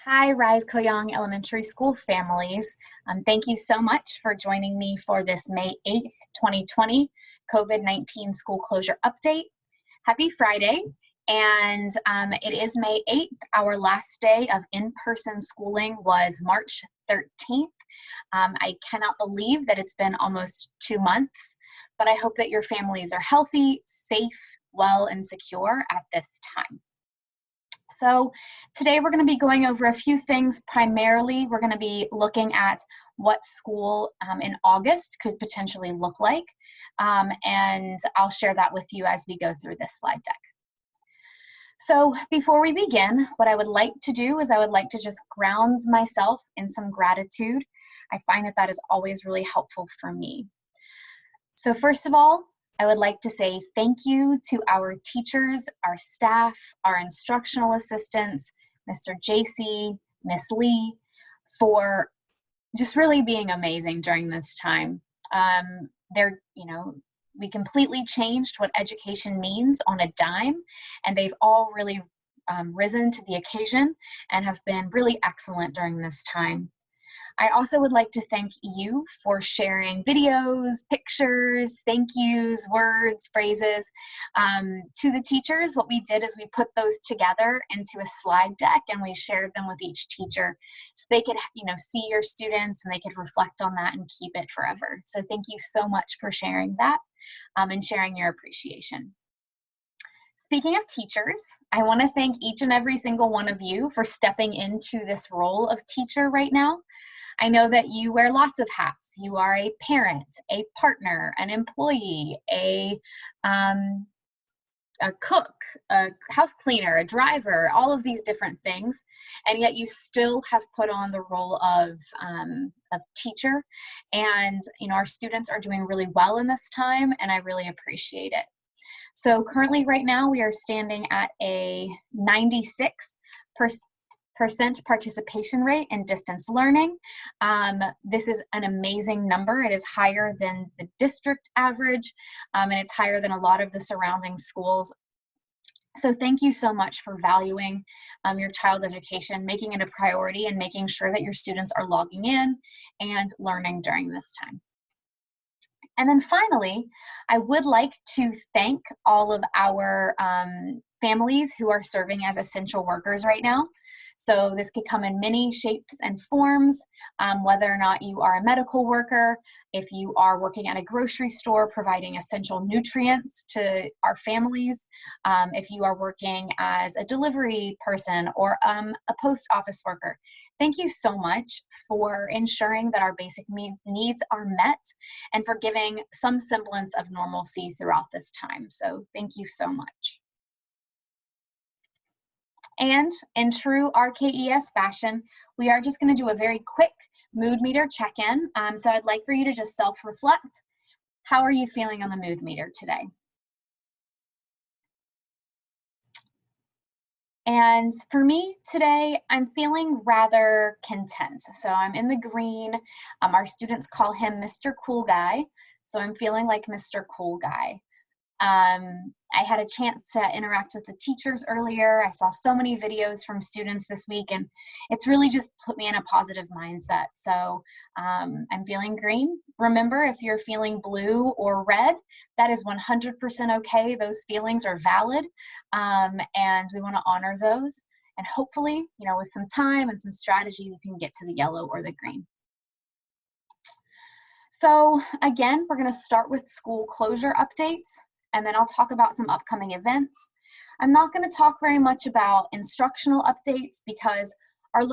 Hi, Rise Kohyang Elementary School families. Thank you so much for joining me for this May 8th, 2020 COVID-19 school closure update. Happy Friday, and it is May 8th. Our last day of in-person schooling was March 13th. I cannot believe that it's been almost 2 months, but I hope that your families are healthy, safe, well, and secure at this time. So today we're going to be going over a few things. Primarily, we're going to be looking at what school in August could potentially look like, and I'll share that with you as we go through this slide deck. So before we begin, what I would like to do is I would like to just ground myself in some gratitude. I find that that is always really helpful for me. So first of all, I would like to say thank you to our teachers, our staff, our instructional assistants, Mr. JC, Miss Lee, for just really being amazing during this time. We completely changed what education means on a dime, and they've all really risen to the occasion and have been really excellent during this time. I also would like to thank you for sharing videos, pictures, thank yous, words, phrases to the teachers. What we did is we put those together into a slide deck and we shared them with each teacher so they could, see your students and they could reflect on that and keep it forever. So thank you so much for sharing that and sharing your appreciation. Speaking of teachers, I want to thank each and every single one of you for stepping into this role of teacher right now. I know that you wear lots of hats. You are a parent, a partner, an employee, a cook, a house cleaner, a driver, all of these different things, and yet you still have put on the role of teacher. And our students are doing really well in this time, and I really appreciate it. So currently right now we are standing at a 96% participation rate in distance learning. This is an amazing number. It is higher than the district average, and it's higher than a lot of the surrounding schools. So thank you so much for valuing your child's education, making it a priority, and making sure that your students are logging in and learning during this time. And then finally, I would like to thank all of our families who are serving as essential workers right now. So this could come in many shapes and forms, whether or not you are a medical worker, if you are working at a grocery store providing essential nutrients to our families, if you are working as a delivery person or a post office worker. Thank you so much for ensuring that our basic needs are met and for giving some semblance of normalcy throughout this time. So thank you so much. And in true RKES fashion, we are just going to do a very quick mood meter check-in. So I'd like for you to just self-reflect. How are you feeling on the mood meter today? And for me today, I'm feeling rather content. So I'm in the green. Our students call him Mr. Cool Guy. So I'm feeling like Mr. Cool Guy. I had a chance to interact with the teachers earlier. I saw so many videos from students this week, and it's really just put me in a positive mindset. So I'm feeling green. Remember, if you're feeling blue or red, that is 100% okay. Those feelings are valid, and we want to honor those. And hopefully, with some time and some strategies, you can get to the yellow or the green. So again, we're going to start with school closure updates, and then I'll talk about some upcoming events. I'm not going to talk very much about instructional updates because our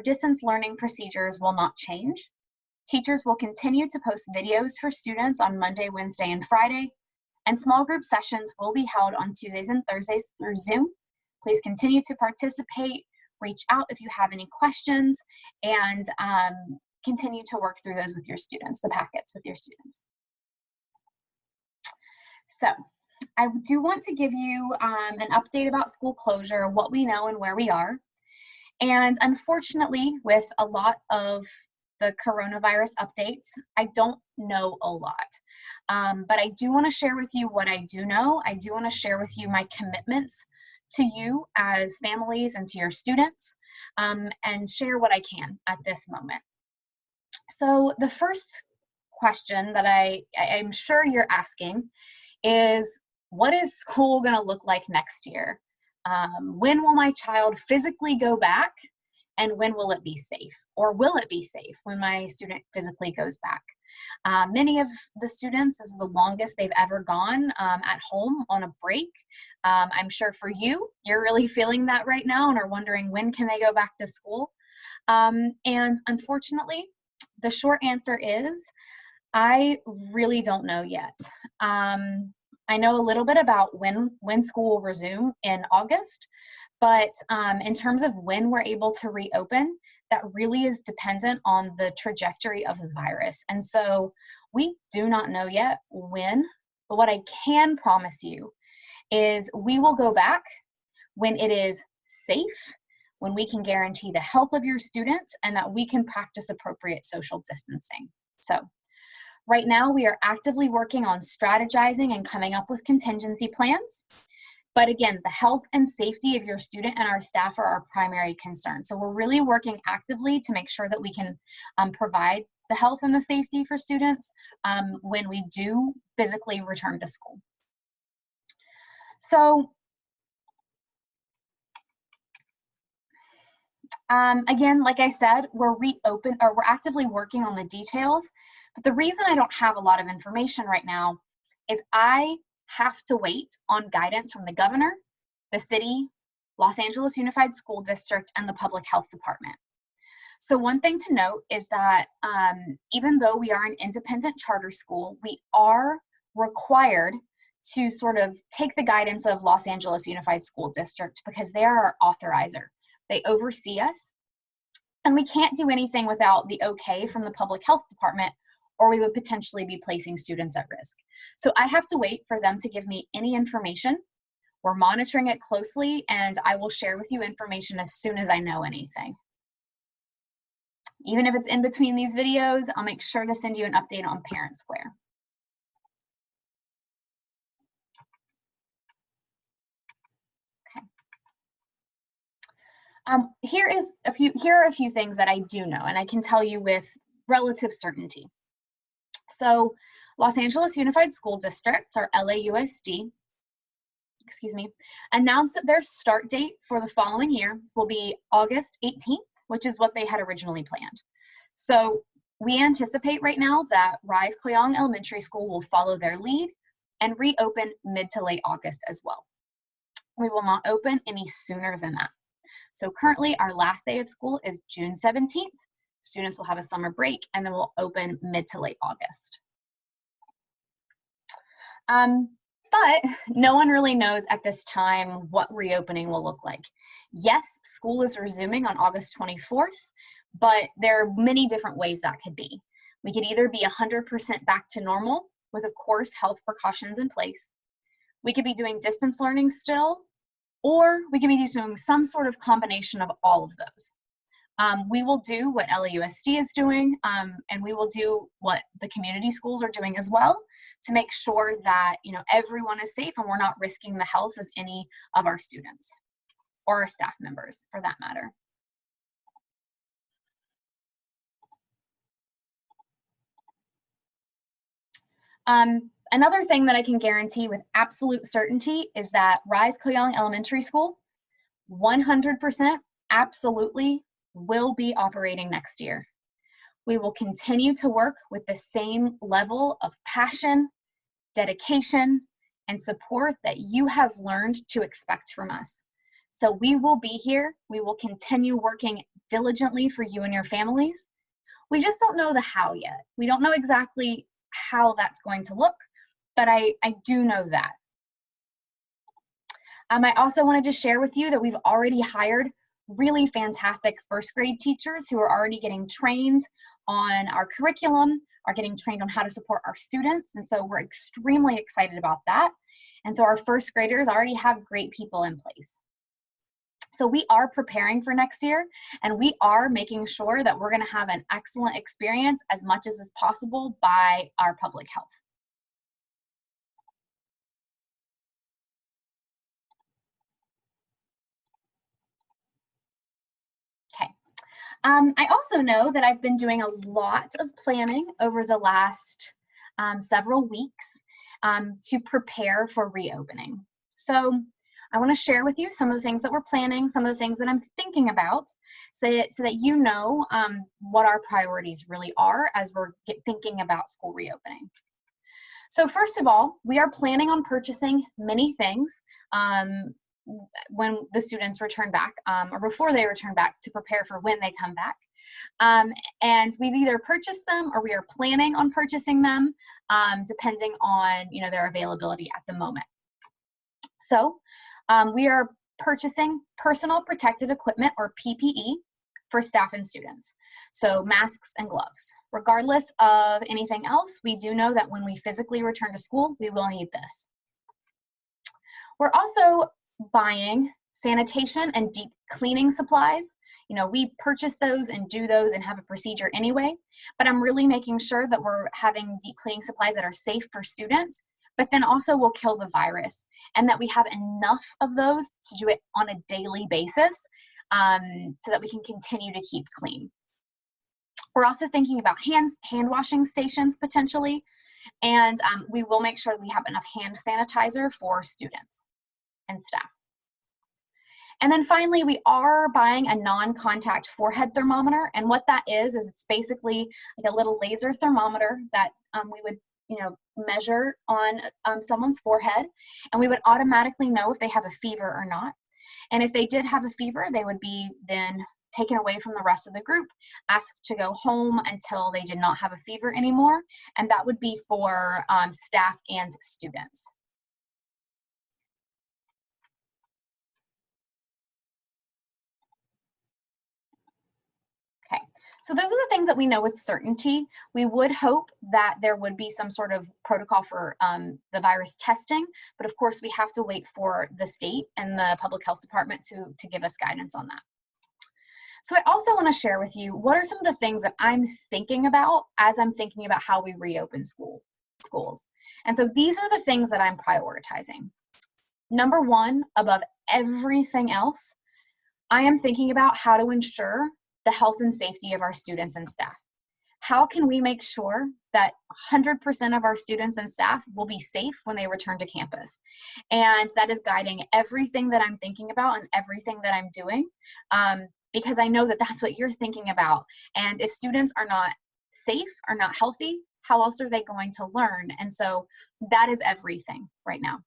distance learning procedures will not change. Teachers will continue to post videos for students on Monday, Wednesday, and Friday, and small group sessions will be held on Tuesdays and Thursdays through Zoom. Please continue to participate, reach out if you have any questions, and continue to work through those with your students, the packets with your students. So I do want to give you an update about school closure, what we know and where we are. And unfortunately, with a lot of the coronavirus updates, I don't know a lot. But I do want to share with you what I do know. I do want to share with you my commitments to you as families and to your students, and share what I can at this moment. So the first question that I'm sure you're asking is, what is school going to look like next year? When will my child physically go back, and when will it be safe? Or will it be safe when my student physically goes back? Many of the students, this is the longest they've ever gone at home on a break. I'm sure for you, you're really feeling that right now and are wondering, when can they go back to school? And unfortunately, the short answer is, I really don't know yet. I know a little bit about when school will resume in August, but in terms of when we're able to reopen, that really is dependent on the trajectory of the virus. And so we do not know yet when, but what I can promise you is we will go back when it is safe, when we can guarantee the health of your students, and that we can practice appropriate social distancing. So right now, we are actively working on strategizing and coming up with contingency plans. But again, the health and safety of your student and our staff are our primary concern. So we're really working actively to make sure that we can provide the health and the safety for students when we do physically return to school. So again, like I said, we're actively working on the details. But the reason I don't have a lot of information right now is I have to wait on guidance from the governor, the city, Los Angeles Unified School District, and the Public Health Department. So one thing to note is that even though we are an independent charter school, we are required to sort of take the guidance of Los Angeles Unified School District because they are our authorizer. They oversee us, and we can't do anything without the okay from the Public Health Department, or we would potentially be placing students at risk. So I have to wait for them to give me any information. We're monitoring it closely, and I will share with you information as soon as I know anything. Even if it's in between these videos, I'll make sure to send you an update on Parent Square. Here are a few things that I do know, and I can tell you with relative certainty. So Los Angeles Unified School District, or LAUSD, announced that their start date for the following year will be August 18th, which is what they had originally planned. So we anticipate right now that Rise Kohyang Elementary School will follow their lead and reopen mid to late August as well. We will not open any sooner than that. So currently our last day of school is June 17th. Students will have a summer break, and then we'll open mid to late August. But no one really knows at this time what reopening will look like. Yes, school is resuming on August 24th, but there are many different ways that could be. We could either be 100% back to normal with, of course, health precautions in place. We could be doing distance learning still, or we could be doing some sort of combination of all of those. We will do what LAUSD is doing, and we will do what the community schools are doing as well to make sure that everyone is safe and we're not risking the health of any of our students or our staff members for that matter. Another thing that I can guarantee with absolute certainty is that Rise Kohyang Elementary School 100% absolutely will be operating next year. We will continue to work with the same level of passion, dedication, and support that you have learned to expect from us. So we will be here. We will continue working diligently for you and your families. We just don't know the how yet. We don't know exactly how that's going to look, but I do know that. I also wanted to share with you that we've already hired really fantastic first grade teachers who are already getting trained on our curriculum, are getting trained on how to support our students. And so we're extremely excited about that. And so our first graders already have great people in place. So we are preparing for next year, and we are making sure that we're going to have an excellent experience as much as is possible by our public health. I also know that I've been doing a lot of planning over the last several weeks to prepare for reopening. So I want to share with you some of the things that we're planning, some of the things that I'm thinking about, so that you know what our priorities really are as we're thinking about school reopening. So first of all, we are planning on purchasing many things when the students return back or before they return back to prepare for when they come back. And we've either purchased them or we are planning on purchasing them depending on their availability at the moment. So we are purchasing personal protective equipment or PPE for staff and students. So masks and gloves. Regardless of anything else, we do know that when we physically return to school, we will need this. We're also buying sanitation and deep cleaning supplies. We purchase those and do those and have a procedure anyway, but I'm really making sure that we're having deep cleaning supplies that are safe for students, but then also will kill the virus, and that we have enough of those to do it on a daily basis so that we can continue to keep clean. We're also thinking about hand washing stations potentially, and we will make sure we have enough hand sanitizer for students and staff. And then finally, we are buying a non-contact forehead thermometer, and what that is it's basically like a little laser thermometer that we would measure on someone's forehead, and we would automatically know if they have a fever or not. And if they did have a fever, they would be then taken away from the rest of the group, asked to go home until they did not have a fever anymore, and that would be for staff and students. Okay, so those are the things that we know with certainty. We would hope that there would be some sort of protocol for the virus testing, but of course we have to wait for the state and the public health department to give us guidance on that. So I also want to share with you what are some of the things that I'm thinking about as I'm thinking about how we reopen schools. And so these are the things that I'm prioritizing. Number one, above everything else, I am thinking about how to ensure the health and safety of our students and staff. How can we make sure that 100% of our students and staff will be safe when they return to campus? And that is guiding everything that I'm thinking about and everything that I'm doing, because I know that that's what you're thinking about. And if students are not safe, are not healthy, how else are they going to learn? And so that is everything right now.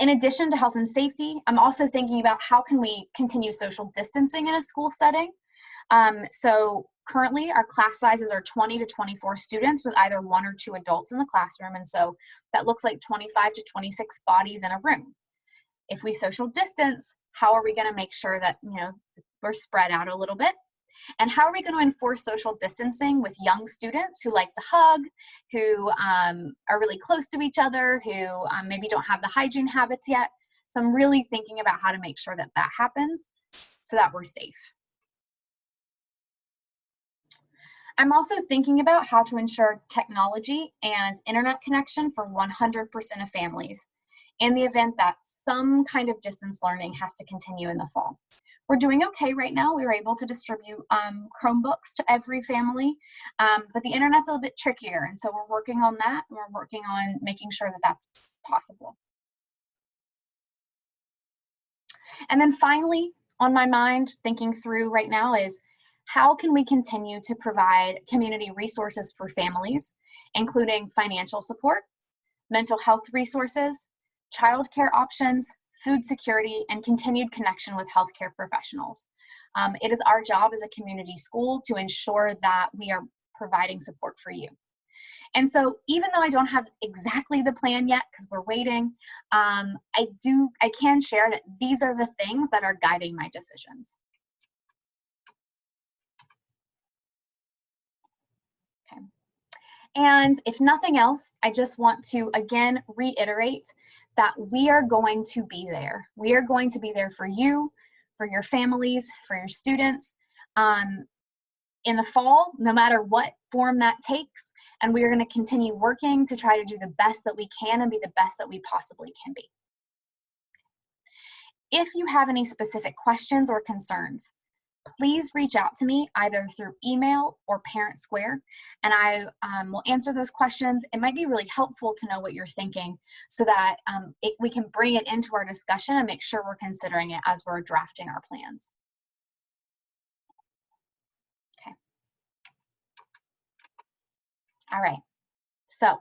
In addition to health and safety, I'm also thinking about how can we continue social distancing in a school setting. So currently our class sizes are 20 to 24 students with either 1 or 2 adults in the classroom. And so that looks like 25 to 26 bodies in a room. If we social distance, how are we going to make sure that we're spread out a little bit? And how are we going to enforce social distancing with young students who like to hug, who are really close to each other, who maybe don't have the hygiene habits yet? So I'm really thinking about how to make sure that that happens so that we're safe. I'm also thinking about how to ensure technology and internet connection for 100% of families in the event that some kind of distance learning has to continue in the fall. We're doing okay right now. We were able to distribute Chromebooks to every family, but the internet's a little bit trickier, and so we're working on that, and we're working on making sure that that's possible. And then finally, on my mind, thinking through right now is how can we continue to provide community resources for families, including financial support, mental health resources, childcare options, food security, and continued connection with healthcare professionals. It is our job as a community school to ensure that we are providing support for you. And so even though I don't have exactly the plan yet because we're waiting, I can share that these are the things that are guiding my decisions. Okay. And if nothing else, I just want to again reiterate that we are going to be there. We are going to be there for you, for your families, for your students in the fall, no matter what form that takes. And we are going to continue working to try to do the best that we can and be the best that we possibly can be. If you have any specific questions or concerns, please reach out to me either through email or Parent Square, and I will answer those questions. It might be really helpful to know what you're thinking so that we can bring it into our discussion and make sure we're considering it as we're drafting our plans. Okay. All right. So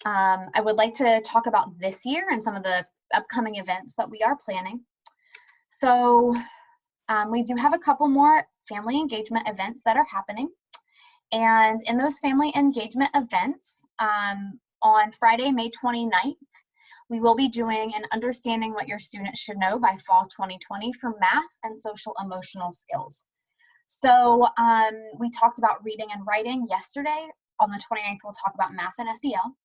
I would like to talk about this year and some of the upcoming events that we are planning. So we do have a couple more family engagement events that are happening. And in those family engagement events, on Friday, May 29th, we will be doing an Understanding What Your Students Should Know by Fall 2020 for math and social emotional skills. So we talked about reading and writing yesterday. On the 29th, we'll talk about math and SEL.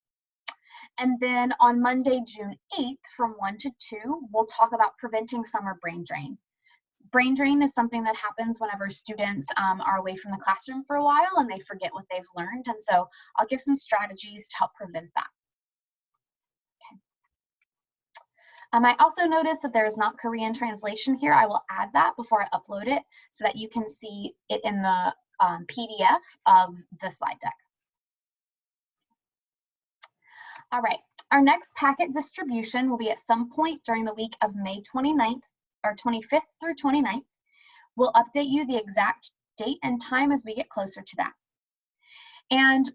And then on Monday, June 8th, from 1 to 2, we'll talk about preventing summer brain drain. Brain drain is something that happens whenever students are away from the classroom for a while and they forget what they've learned. And so I'll give some strategies to help prevent that. Okay. I also noticed that there is not Korean translation here. I will add that before I upload it so that you can see it in the PDF of the slide deck. All right, our next packet distribution will be at some point during the week of May 29th or 25th through 29th. We'll update you the exact date and time as we get closer to that. And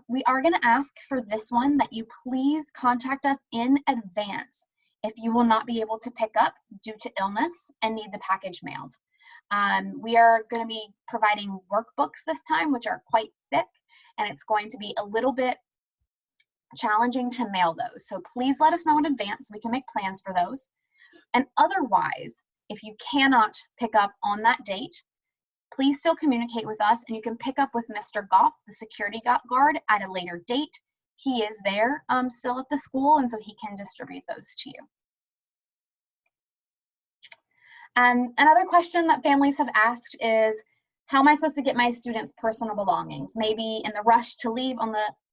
we are going to ask for this one that you please contact us in advance if you will not be able to pick up due to illness and need the package mailed. We are going to be providing workbooks this time, which are quite thick, and it's going to be a little bit challenging to mail those. So please let us know in advance so we can make plans for those. And otherwise, if you cannot pick up on that date, please still communicate with us and you can pick up with Mr. Goff, the security guard, at a later date. He is there still at the school, and so he can distribute those to you. Another question that families have asked is, how am I supposed to get my students' personal belongings? Maybe in the rush to leave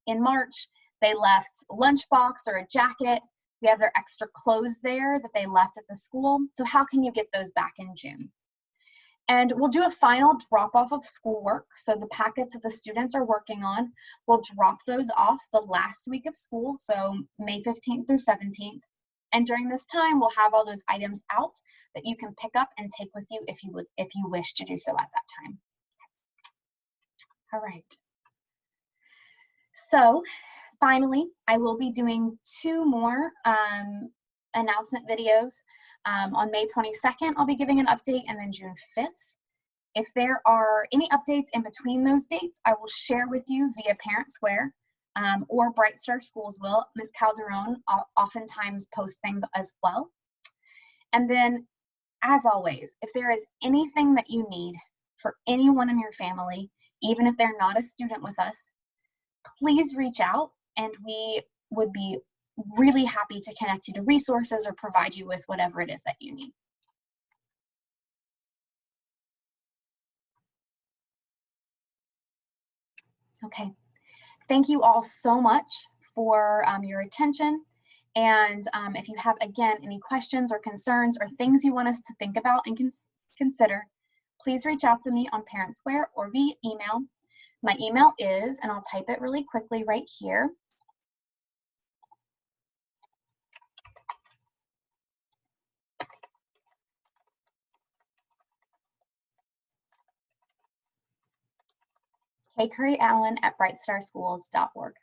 in March, they left a lunchbox or a jacket. We have their extra clothes there that they left at the school. So how can you get those back in June? And we'll do a final drop-off of schoolwork. So the packets that the students are working on, we'll drop those off the last week of school, so May 15th through 17th. And during this time, we'll have all those items out that you can pick up and take with you if you wish to do so at that time. All right. So finally, I will be doing 2 more announcement videos. On May 22nd, I'll be giving an update, and then June 5th. If there are any updates in between those dates, I will share with you via Parent Square or Bright Star Schools will. Ms. Calderon oftentimes posts things as well. And then, as always, if there is anything that you need for anyone in your family, even if they're not a student with us, please reach out and we would be really happy to connect you to resources or provide you with whatever it is that you need. Okay, thank you all so much for your attention. And if you have, again, any questions or concerns or things you want us to think about and consider, please reach out to me on Parent Square or via email. My email is, and I'll type it really quickly right here, kcurryallen@brightstarschools.org.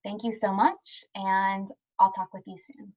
Thank you so much, and I'll talk with you soon.